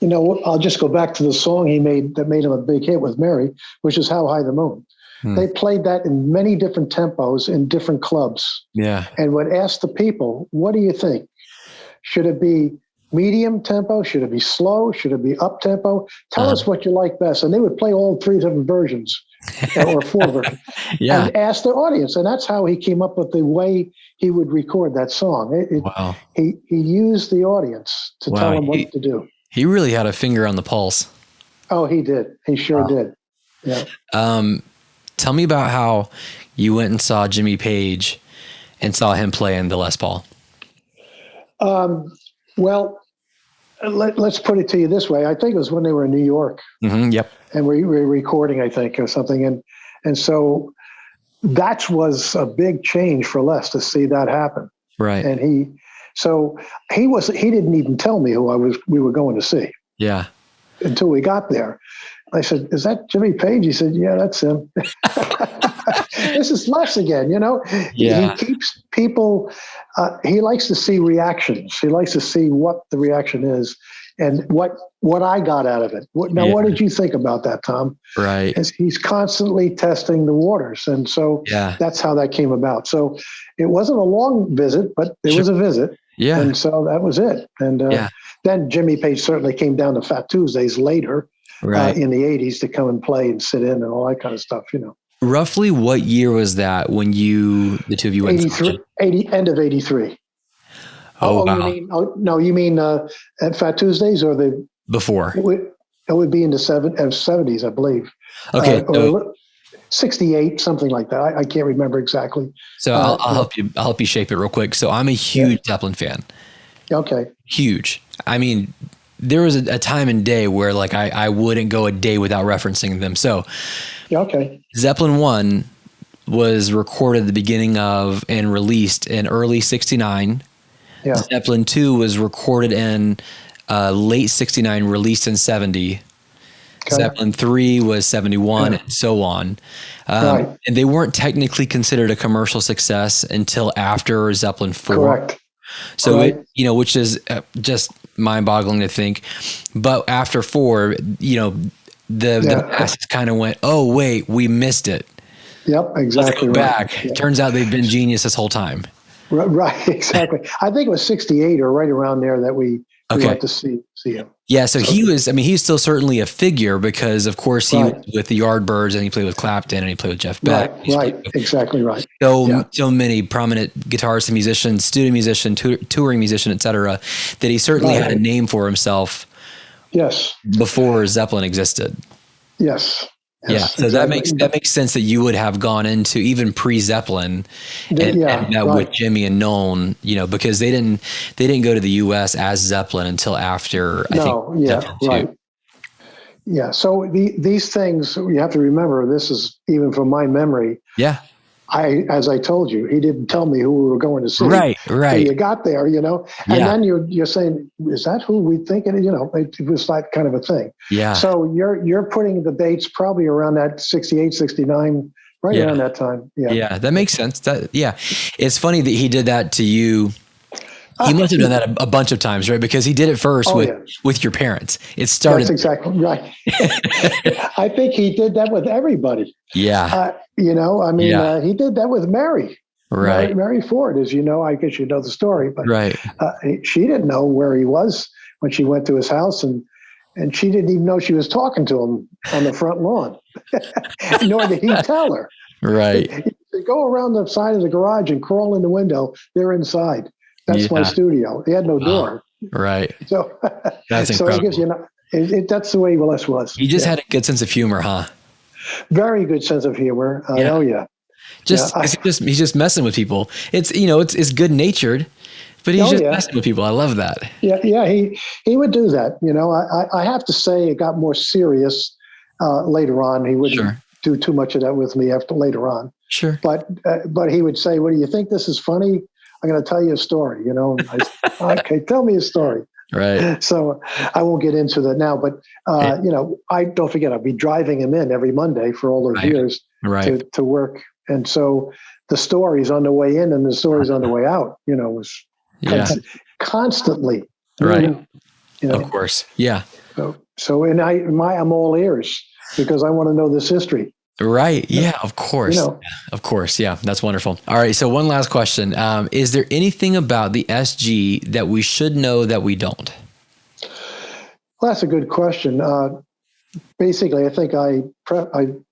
I'll just go back to the song he made that made him a big hit with Mary, which is How High the Moon. They played that in many different tempos in different clubs. Yeah. And would ask the people, what do you think? Should it be medium tempo? Should it be slow? Should it be up tempo? Tell us what you like best. And they would play all 3 different versions or 4 versions and ask the audience. And that's how he came up with the way he would record that song. Wow. He used the audience to tell him what to do. He really had a finger on the pulse. Oh, he did. He sure did. Yeah. Tell me about how you went and saw Jimmy Page and saw him play in the Les Paul. Well, let's put it to you this way. I think it was when they were in New York. Mm-hmm, yep. And we were recording, I think, or something. And so that was a big change for Les to see that happen. Right. And he didn't even tell me who we were going to see. Yeah. Until we got there. I said, is that Jimmy Page? He said, yeah, that's him. This is Les again, Yeah. He keeps people, he likes to see reactions. He likes to see what the reaction is and what I got out of it. What did you think about that, Tom? Right. He's constantly testing the waters. And so that's how that came about. So it wasn't a long visit, but it was a visit. Yeah. And so that was it. And then Jimmy Page certainly came down to Fat Tuesdays later. Right. In the 80s to come and play and sit in and all that kind of stuff, Roughly what year was that when the two of you went? 83, end of 83. Oh, wow. You mean at Fat Tuesdays or the... Before. It would be in the 70s, I believe. Okay. 68, something like that. I can't remember exactly. So I'll help you. I'll help you shape it real quick. So I'm a huge Zeppelin fan. Okay. Huge. I mean... There was a time and day where I wouldn't go a day without referencing them. So Zeppelin 1 was recorded at the beginning of and released in early 69. Yeah. Zeppelin 2 was recorded in late 69, released in 70. Okay. Zeppelin 3 was 71 and so on. And they weren't technically considered a commercial success until after Zeppelin 4. Correct. So, which is just mind-boggling to think. But after 4, the masses kind of went, oh, wait, we missed it. Yep, exactly. Let's go back. Yeah. Turns out they've been genius this whole time. Right, exactly. I think it was 68 or right around there that we We Okay. went to see him. Yeah. So he was, I mean, he's still certainly a figure because of course he was with the Yardbirds and he played with Clapton and he played with Jeff Beck. Right. Exactly right. So many prominent guitarists and musicians, studio musician, touring musician, etc., that he certainly had a name for himself. Yes. Before Zeppelin existed. Yes. Yeah. So exactly. that makes sense that you would have gone into even pre-Zeppelin and met with Jimmy and Nolan, you know, because they didn't go to the US as Zeppelin until after Zeppelin 2. Yeah. So these things you have to remember, this is even from my memory. Yeah. As I told you, he didn't tell me who we were going to see. Right. And you got there, you know, and then you're saying, is that who we think? And, you know, it was that kind of a thing. Yeah. So you're putting the dates probably around that 68, 69, around that time. Yeah. Yeah. That makes sense. It's funny that he did that to you. He must have done that a bunch of times, right? Because he did it first with your parents. It started. That's exactly right. I think he did that with everybody. Yeah. You know, I mean, he did that with Mary. Right. Mary Ford, as you know, I guess you know the story, but she didn't know where he was when she went to his house, and she didn't even know she was talking to him on the front lawn, nor did he tell her. Right. They go around the side of the garage and crawl in the window. They're inside. That's my studio. He had no door. Right. So that's incredible. So it gives you that's the way Les was. He just had a good sense of humor, huh? Very good sense of humor. Oh yeah. He's just messing with people. It's, you know, it's good natured, but he's just messing with people. I love that. Yeah. He would do that. You know, I have to say it got more serious later on. He wouldn't do too much of that with me later on. Sure. But he would say, "Well, do you think this is funny? I'm going to tell you a story." You know, okay, tell me a story. Right. So I won't get into that now, but you know, I don't forget, I'll be driving him in every Monday for all those years to work. And so the stories on the way in and the stories on the way out, you know, was constantly. Right. You know, of course. Yeah. So I'm all ears because I want to know this history. Right. Yeah, of course. You know. Of course. Yeah, that's wonderful. All right. So one last question. Is there anything about the SG that we should know that we don't? Well, that's a good question. Basically, I think I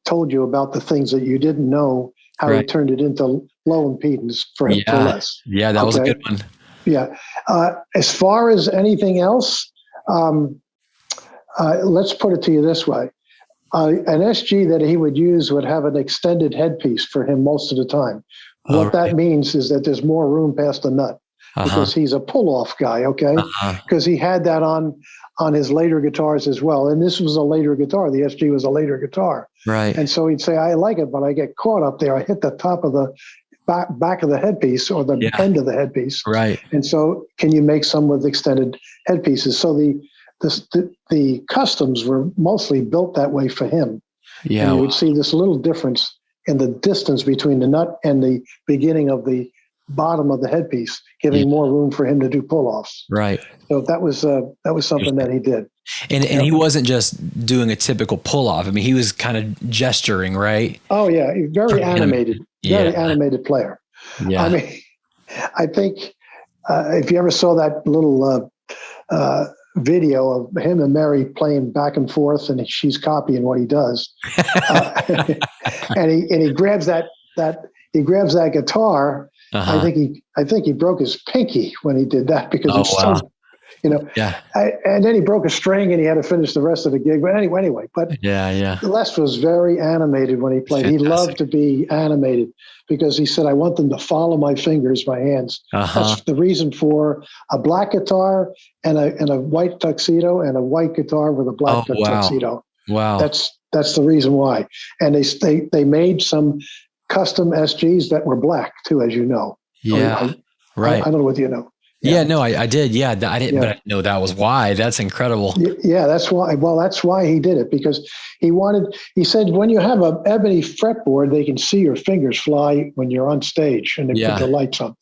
told you about the things that you didn't know, how he turned it into low impedance for less. Yeah, that was a good one. Yeah. As far as anything else, let's put it to you this way. An SG that he would use would have an extended headpiece for him most of the time. What that means is that there's more room past the nut because he's a pull-off guy, okay? Because he had that on his later guitars as well. And this was a later guitar. The SG was a later guitar. Right. And so he'd say, I like it, but I get caught up there. I hit the top of the back of the headpiece or the end of the headpiece. Right. And so can you make some with extended headpieces? So the customs were mostly built that way for him. Yeah. And you would see this little difference in the distance between the nut and the beginning of the bottom of the headpiece, giving more room for him to do pull-offs. Right. So that was something that he did. And he wasn't just doing a typical pull-off. I mean, he was kind of gesturing, right? Oh yeah, very animated, very animated player. Yeah. I mean, I think if you ever saw that little video of him and Mary playing back and forth, and she's copying what he does, and he grabs that guitar. I think he broke his pinky when he did that because it's so, you know. Yeah. And then he broke a string and he had to finish the rest of the gig. But anyway. But Les was very animated when he played. Fantastic. He loved to be animated because he said, "I want them to follow my fingers, my hands." That's the reason for a black guitar and a white tuxedo and a white guitar with a black tuxedo. Wow. That's the reason why. And they made some custom SGs that were black too, as you know. Yeah. I don't know whether you know. Yeah, no, I did. Yeah, I didn't, but I didn't know that was why. That's incredible. Yeah, that's why. Well, that's why he did it, because he said, when you have an ebony fretboard, they can see your fingers fly when you're on stage and they put the lights on.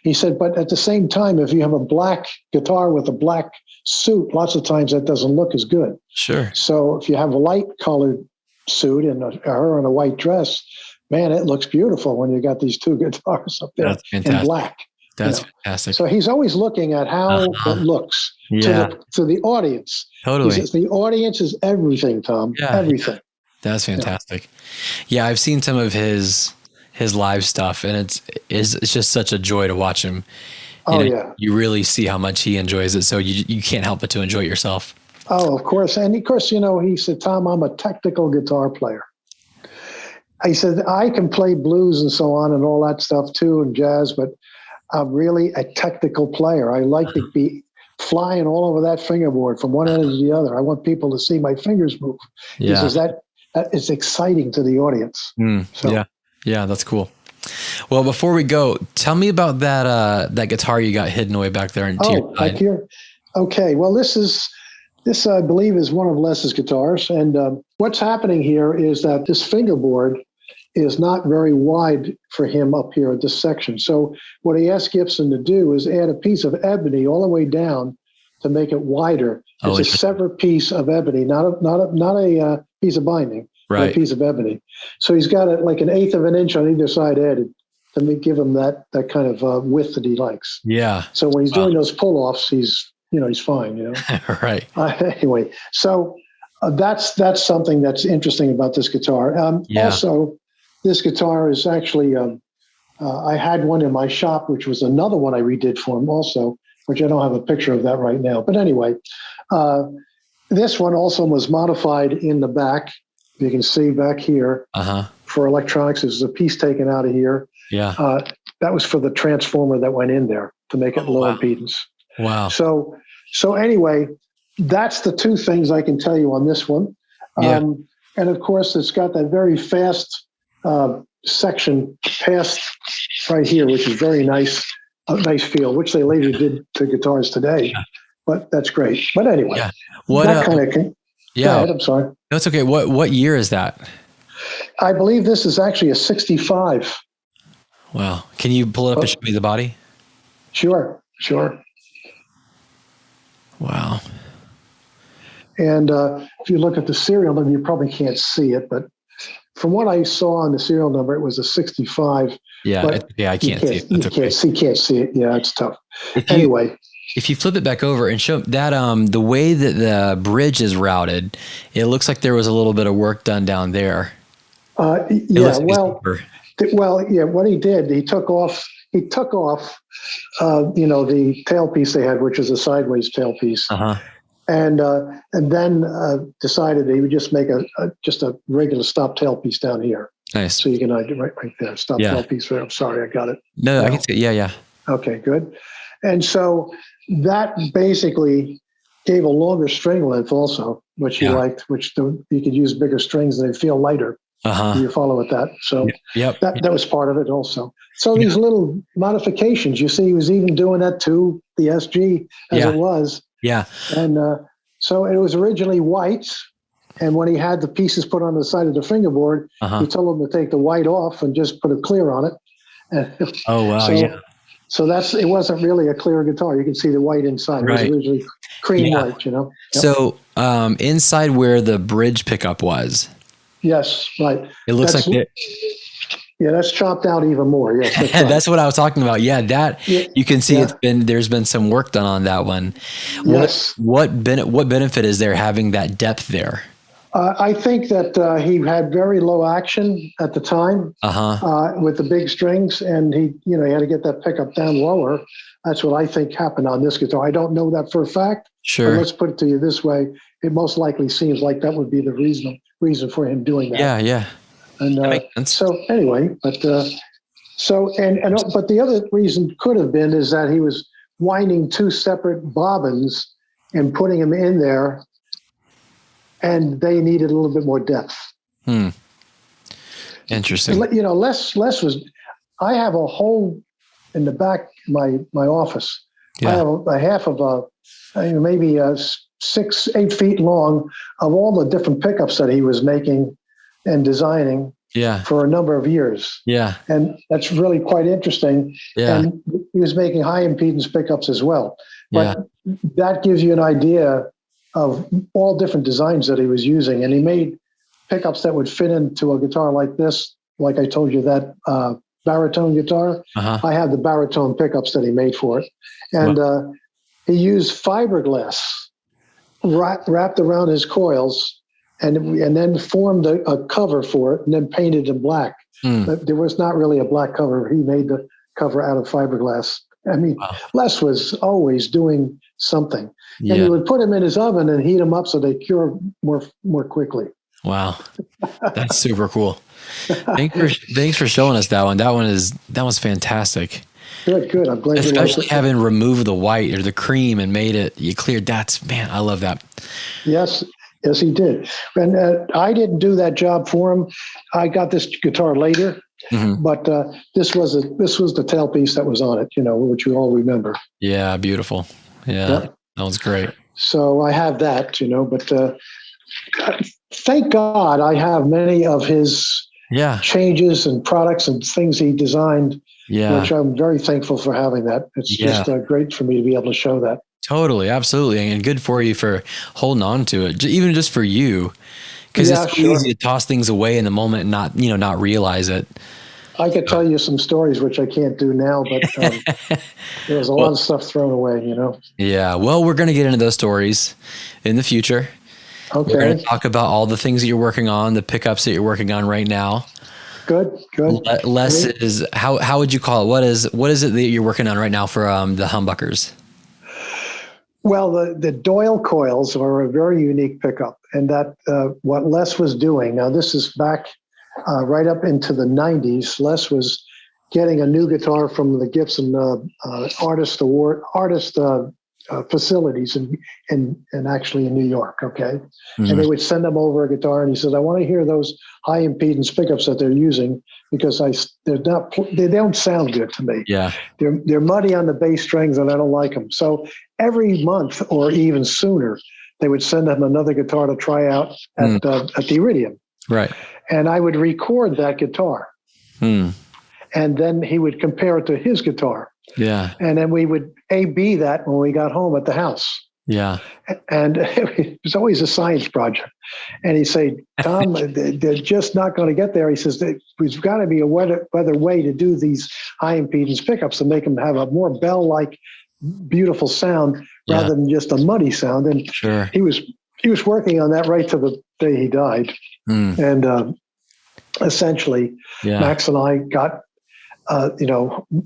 He said, but at the same time, if you have a black guitar with a black suit, lots of times that doesn't look as good. Sure. So if you have a light colored suit and her in a white dress, man, it looks beautiful when you got these two guitars up there in black. That's fantastic. So he's always looking at how it looks Yeah, to the audience. He totally. says the audience is everything, Tom. Yeah, Everything. that's fantastic. Yeah, I've seen some of his live stuff, and it's just such a joy to watch him. Oh yeah. You really see how much he enjoys it, so you can't help but to enjoy it yourself. Oh, of course. And of course, he said, Tom, I'm a technical guitar player. I said, I can play blues and so on and all that stuff too, and jazz, but I'm really a technical player. I like to be flying all over that fingerboard from one end to the other. I want people to see my fingers move. Yeah. He says that is exciting to the audience. So. Yeah, that's cool. Well, before we go, tell me about that guitar you got hidden away back there into your side. Back here. Okay. Well, this I believe is one of Les's guitars, and what's happening here is that this fingerboard is not very wide for him up here at this section. So what he asked Gibson to do is add a piece of ebony all the way down to make it wider. It's a separate piece of ebony, not a piece of binding, but a piece of ebony. So he's got it like 1/8 of an inch on either side added to give him that kind of width that he likes. Yeah. So when he's doing those pull-offs, he's fine. Right. Anyway, so that's something that's interesting about this guitar. Also, this guitar is actually, I had one in my shop, which was another one I redid for him also, which I don't have a picture of that right now. But anyway, this one also was modified in the back. You can see back here for electronics. There's a piece taken out of here. Yeah. That was for the transformer that went in there to make it low impedance. Wow. So anyway, that's the two things I can tell you on this one. And of course, it's got that very fast section past right here, which is very nice, a nice feel, which they later did to guitars today. But that's great. But anyway, what that kind of. Go ahead, I'm sorry. No, it's okay. What year is that? I believe this is actually a 65. Wow. Can you pull it up and show me the body? Sure. Wow. And if you look at the serial number, you probably can't see it, but from what I saw on the serial number, it was a 65. Yeah, I can't see it. You can't see it. Yeah, it's tough. If you flip it back over and show that the way that the bridge is routed, it looks like there was a little bit of work done down there. What he did, he took off the tailpiece they had, which is a sideways tailpiece. And then decided he would just make just a regular stop tailpiece down here. Nice. So you can right there, stop tailpiece there. I'm sorry, I got it. No, I can see it. Yeah. Okay, good. And so that basically gave a longer string length also, which you liked, you could use bigger strings and they feel lighter. You follow with that. So that was part of it also. So these little modifications, you see, he was even doing that to the SG as it was. Yeah. And so it was originally white. And when he had the pieces put on the side of the fingerboard, he told him to take the white off and just put a clear on it. And oh, wow. So it wasn't really a clear guitar. You can see the white inside. It was originally cream white, Yep. So inside where the bridge pickup was. Yes, right. It looks like it. Yeah, that's chopped out even more. Yes, that's what I was talking about. Yeah, you can see there's been some work done on that one. Yes. What benefit is there having that depth there? I think that he had very low action at the time with the big strings, and he had to get that pickup down lower. That's what I think happened on this guitar. I don't know that for a fact. Sure. But let's put it to you this way: it most likely seems like that would be the reason for him doing that. Yeah. And so anyway, but the other reason could have been is that he was winding two separate bobbins and putting them in there, and they needed a little bit more depth. Interesting. Les was. I have a hole in the back of my office. I have a half of maybe 6-8 feet long of all the different pickups that he was making and designing for a number of years. Yeah. And that's really quite interesting. Yeah. And he was making high impedance pickups as well. But that gives you an idea of all different designs that he was using. And he made pickups that would fit into a guitar like this, like I told you, that baritone guitar. I had the baritone pickups that he made for it. And he used fiberglass wrapped around his coils and then formed a cover for it and then painted in black. There was not really a black cover. He made the cover out of fiberglass. I mean, Les was always doing something. And he would put them in his oven and heat them up so they cure more quickly. Wow. That's super cool. Thanks for showing us that one. That was fantastic. Good. I'm glad you liked it. Especially having removed the white or the cream and made it, you cleared. Man, I love that. Yes, he did. And I didn't do that job for him. I got this guitar later, but this was the tailpiece that was on it, which you all remember. Yeah, beautiful. Yeah, that was great. So I have that, but thank God I have many of his changes and products and things he designed, which I'm very thankful for having that. It's just great for me to be able to show that. Totally, absolutely, and good for you for holding on to it, even just for you, because it's easy to toss things away in the moment and not realize it. I could tell you some stories which I can't do now, but there's a lot of stuff thrown away, Yeah, well, we're going to get into those stories in the future. Okay. We're going to talk about all the things that you're working on, the pickups that you're working on right now. Good. Les is how would you call it? What is it that you're working on right now for the humbuckers? Well, the Doyle coils are a very unique pickup, and that what Les was doing. Now, this is back right up into the 90s. Les was getting a new guitar from the Gibson Artist facilities and actually in New York. Okay. And they would send them over a guitar, and he said, I want to hear those high impedance pickups that they're using because they don't sound good to me. Yeah. They're muddy on the bass strings and I don't like them. So every month or even sooner, they would send him another guitar to try out at the Iridium. Right. And I would record that guitar. And then he would compare it to his guitar. Yeah. And then we would A/B that when we got home at the house. Yeah. And it was always a science project. And he'd say, Tom, they're just not going to get there. He says, there's got to be a better way to do these high impedance pickups to make them have a more bell-like, beautiful sound rather than just a muddy sound. And he was working on that right to the day he died. And essentially, Max and I got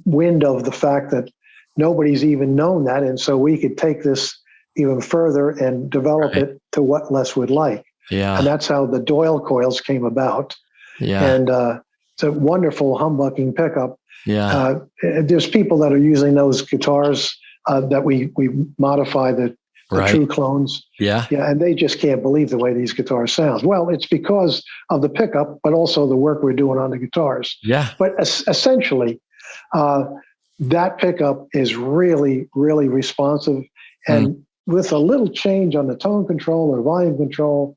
wind of the fact that nobody's even known that. And so we could take this even further and develop it to what Les would like. Yeah. And that's how the Doyle coils came about. Yeah. And it's a wonderful humbucking pickup. Yeah. There's people that are using those guitars that we modify the true clones. Yeah. Yeah. And they just can't believe the way these guitars sound. Well, it's because of the pickup, but also the work we're doing on the guitars. Yeah. But essentially, that pickup is really, really responsive. And with a little change on the tone control or volume control,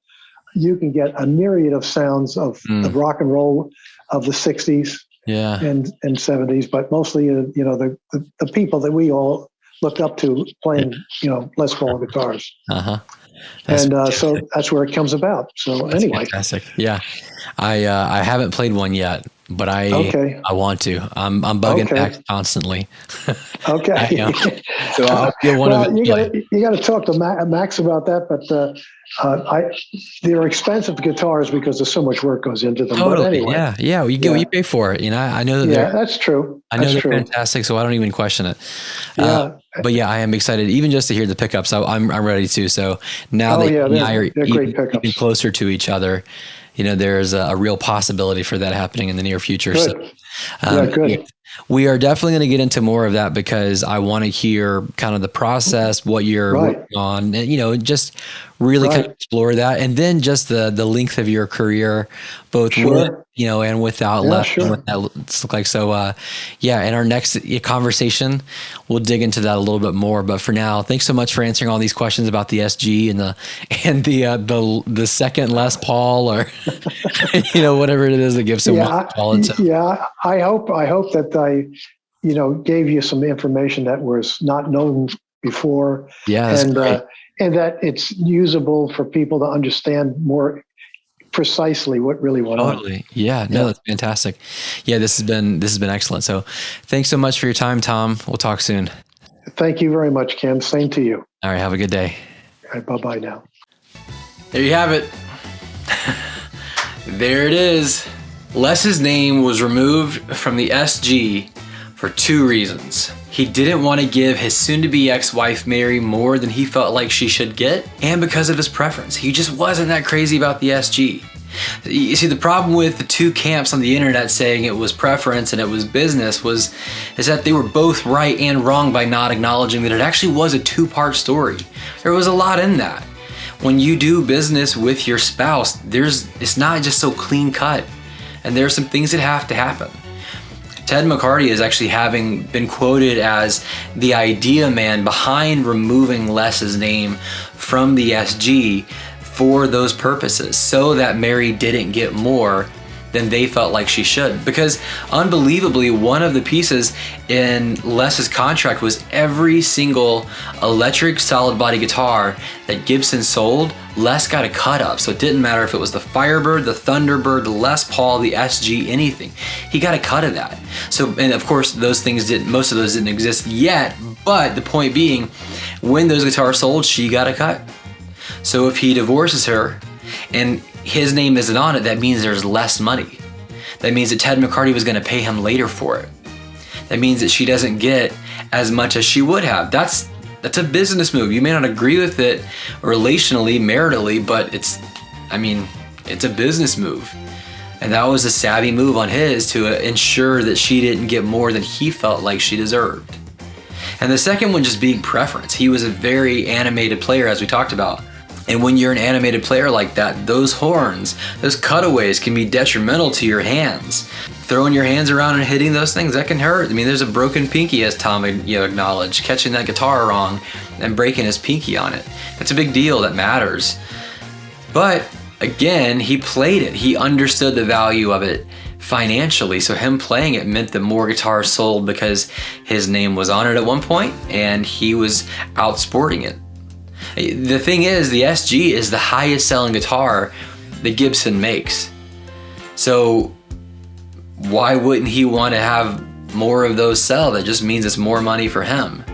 you can get a myriad of sounds of the rock and roll of the 60s and 70s, but mostly, the people that we all looked up to playing, Les Paul guitars. And so that's where it comes about. So anyway. Fantastic. Yeah. I haven't played one yet, but I want to. I'm bugging back constantly. Okay. So I'll get one of it. You got to talk to Max about that, but they're expensive guitars because there's so much work goes into them. Totally. But anyway, yeah. You get what you pay for it. I know that that's true. I know they're fantastic, so I don't even question it. But I am excited, even just to hear the pickups. I'm ready to. So now that you and I are even closer to each other, there's a real possibility for that happening in the near future. Good. So, good. We are definitely going to get into more of that because I want to hear kind of the process, what you're working on, and, just really kind of explore that. And then just the length of your career, both with, and without left and what that looks like. So, in our next conversation, we'll dig into that a little bit more. But for now, thanks so much for answering all these questions about the SG and the second Les Paul or, whatever it is that Gibson wants to call it. So. Yeah. I hope that I, gave you some information that was not known before. Yeah. And that it's usable for people to understand more precisely what really went on. Totally. Yeah. No, that's fantastic. Yeah, this has been excellent. So thanks so much for your time, Tom. We'll talk soon. Thank you very much, Kim. Same to you. All right. Have a good day. All right, bye-bye now. There you have it. There it is. Les's name was removed from the SG for 2 reasons. He didn't want to give his soon-to-be ex-wife Mary more than he felt like she should get, and because of his preference. He just wasn't that crazy about the SG. You see, the problem with the 2 camps on the internet saying it was preference and it was business is that they were both right and wrong by not acknowledging that it actually was a 2-part story. There was a lot in that. When you do business with your spouse, it's not just so clean cut, and there are some things that have to happen. Ted McCarty is actually having been quoted as the idea man behind removing Les's name from the SG for those purposes, so that Mary didn't get more than they felt like she should. Because unbelievably, one of the pieces in Les's contract was every single electric solid body guitar that Gibson sold, Les got a cut of. So it didn't matter if it was the Firebird, the Thunderbird, the Les Paul, the SG, anything. He got a cut of that. So, and of course, most of those didn't exist yet, but the point being, when those guitars sold, she got a cut. So if he divorces her and his name isn't on it, that means there's less money. That means that Ted McCarty was going to pay him later for it. That means that she doesn't get as much as she would have. That's a business move. You may not agree with it relationally, maritally, but it's a business move. And that was a savvy move on his to ensure that she didn't get more than he felt like she deserved. And the second one just being preference. He was a very animated player, as we talked about. And when you're an animated player like that, those horns, those cutaways can be detrimental to your hands. Throwing your hands around and hitting those things, that can hurt. I mean, there's a broken pinky, as Tom acknowledged, catching that guitar wrong and breaking his pinky on it. That's a big deal, that matters. But again, he played it. He understood the value of it financially. So him playing it meant that more guitars sold because his name was on it at one point and he was out sporting it. The thing is, the SG is the highest selling guitar that Gibson makes. So why wouldn't he want to have more of those sell? That just means it's more money for him.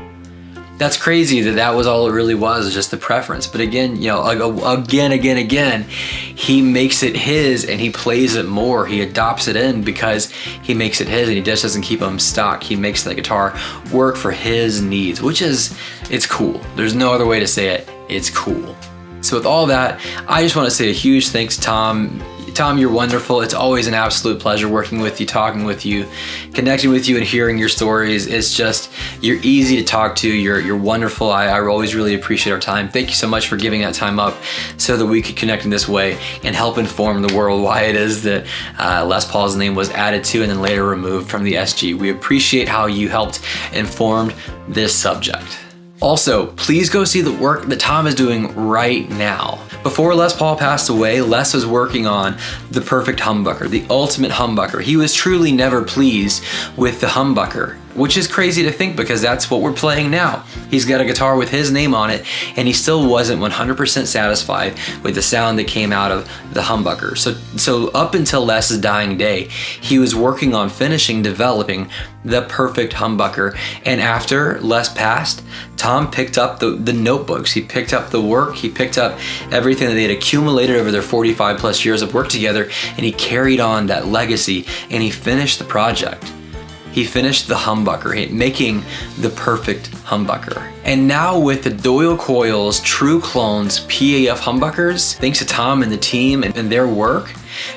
That's crazy that was all it really was just the preference. But again, again, he makes it his and he plays it more. He adopts it in because he makes it his and he just doesn't keep them stock. He makes the guitar work for his needs, it's cool. There's no other way to say it. It's cool. So with all that, I just want to say a huge thanks, Tom. Tom, you're wonderful. It's always an absolute pleasure working with you, talking with you, connecting with you and hearing your stories. It's just, you're easy to talk to. You're wonderful. I always really appreciate our time. Thank you so much for giving that time up so that we could connect in this way and help inform the world why it is that Les Paul's name was added to and then later removed from the SG. We appreciate how you helped inform this subject. Also, please go see the work that Tom is doing right now. Before Les Paul passed away, Les was working on the perfect humbucker, the ultimate humbucker. He was truly never pleased with the humbucker, which is crazy to think because that's what we're playing now. He's got a guitar with his name on it, and he still wasn't 100% satisfied with the sound that came out of the humbucker. So up until Les's dying day, he was working on developing the perfect humbucker. And after Les passed, Tom picked up the notebooks, he picked up the work, he picked up everything that they had accumulated over their 45 plus years of work together, and he carried on that legacy and he finished the project. He finished the humbucker, making the perfect humbucker. And now with the Doyle Coils True Clones PAF humbuckers, thanks to Tom and the team and their work,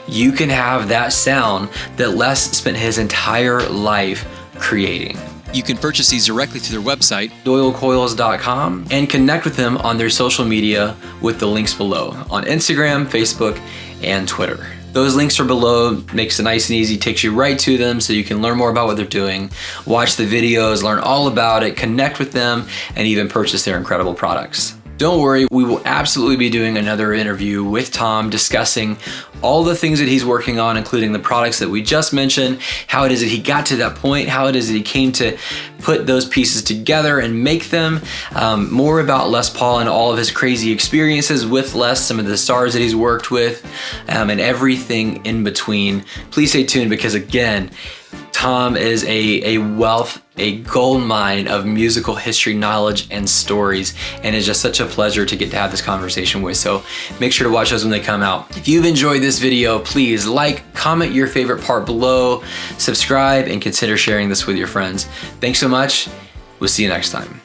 you can have that sound that Les spent his entire life creating. You can purchase these directly through their website, doylecoils.com, and connect with them on their social media with the links below on Instagram, Facebook, and Twitter. Those links are below, makes it nice and easy, takes you right to them so you can learn more about what they're doing, watch the videos, learn all about it, connect with them, and even purchase their incredible products. Don't worry, we will absolutely be doing another interview with Tom discussing all the things that he's working on, including the products that we just mentioned, how it is that he got to that point, how it is that he came to put those pieces together and make them, more about Les Paul and all of his crazy experiences with Les, some of the stars that he's worked with, and everything in between. Please stay tuned because again, Tom is a wealth, a gold mine of musical history knowledge and stories, and it's just such a pleasure to get to have this conversation with. So make sure to watch those when they come out. If you've enjoyed this video, please like, comment your favorite part below, subscribe, and consider sharing this with your friends. Thanks so much. We'll see you next time.